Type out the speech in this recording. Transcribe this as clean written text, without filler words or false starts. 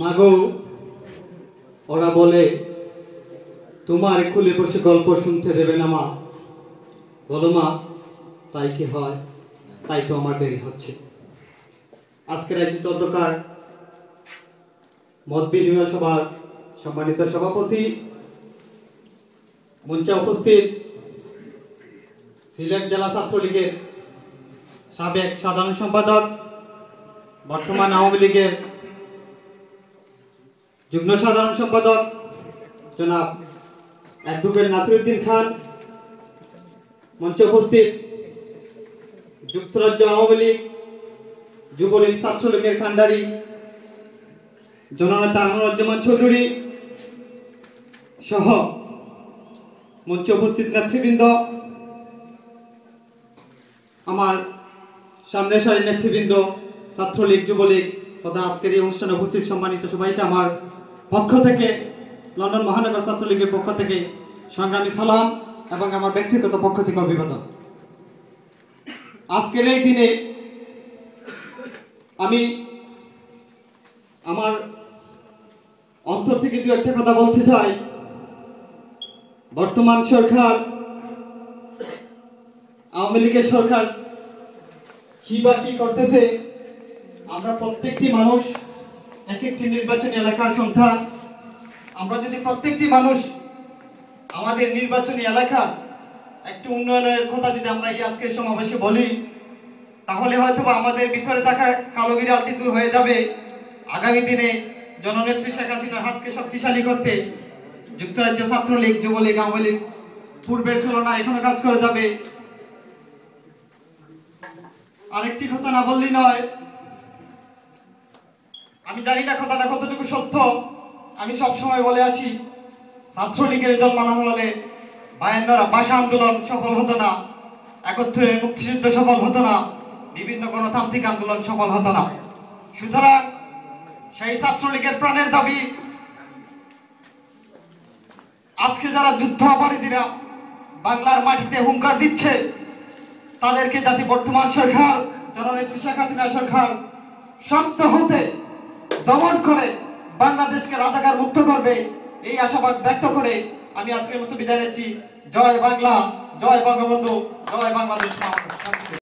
মাগো, ওরা বলে তোমার কুলে বসে গল্প শুনতে দেবে না মা। বলো মা, তাই কি হয়? তাই তো আমার দেরি হচ্ছে। আজকের আয়োজিত অধ্যকার মত বিনিময় সভার সম্মানিত সভাপতি, মঞ্চে উপস্থিত সিলেট জেলা ছাত্রলীগের সাবেক সাধারণ সম্পাদক, বর্তমান আওয়ামী লীগের যুগ্ম সাধারণ সম্পাদক জনাব অ্যাডভোকেট নাসিরউদ্দিন খান, মঞ্চে উপস্থিত যুক্তরাজ্য আওয়ামী লীগ, যুবলীগ, ছাত্রলীগের কান্ডারি জননেতা আনোয়ারুজ্জামান চৌধুরী সহ মঞ্চে উপস্থিত নেতৃবৃন্দ, আমার সামনের সারির নেতৃবৃন্দ, ছাত্রলীগ, যুবলীগ তথা আজকের এই অনুষ্ঠানে উপস্থিত সম্মানিত সবাইকে আমার পক্ষ থেকে, লন্ডন মহানগর ছাত্রলীগের পক্ষ থেকে সংগ্রামী সালাম এবং আমার ব্যক্তিগত পক্ষ থেকে অভিবাদন। আজকের এই দিনে আমি আমার অন্তর থেকে দু একটা কথা বলতে চাই। বর্তমান সরকার, আওয়ামী লীগের সরকার কি বা কি করতেছে, আমরা প্রত্যেকটি মানুষ এক একটি নির্বাচনী এলাকার সন্তান। আমরা যদি প্রত্যেকটি মানুষ আমাদের নির্বাচনী এলাকার একটি উন্নয়নের কথা যদি আমরা এই আজকের সমাবেশে বলি, তাহলে হয়তো আমাদের ভিতরে থাকা কালো বিড়ালটি দূর হয়ে যাবে। আগামী দিনে জননেত্রী শেখ হাসিনার হাতকে শক্তিশালী করতে যুক্তরাজ্য ছাত্রলীগ, যুবলীগ, আওয়ামী লীগ পূর্বের তুলনায় এখনো কাজ করে যাবে। আরেকটি কথা না বললেই নয়, আমি জানি না কথাটা কতটুকু সত্য। আমি সবসময় বলে আসি, ছাত্রলীগের জন্মানো হলে 52 ভাষা আন্দোলন সফল হতো না, 71 মুক্তিযুদ্ধ সফল হতো না, বিভিন্ন গণতান্ত্রিক আন্দোলন সফল হতো না। সুতরাং সেই ছাত্রলীগের প্রাণের দাবি আজকে যারা যুদ্ধ অপরাধীরা বাংলার মাটিতে হুঙ্কার দিচ্ছে, তাদেরকে যাতে বর্তমান সরকার, জননেত্রী শেখ হাসিনা সরকার শক্ত হতে দমন করে বাংলাদেশকে রাজাকার মুক্ত করবে, এই আশাবাদ ব্যক্ত করে আমি আজকের মতো বিদায় নিচ্ছি। জয় বাংলা, জয় বঙ্গবন্ধু, জয় বাংলাদেশ।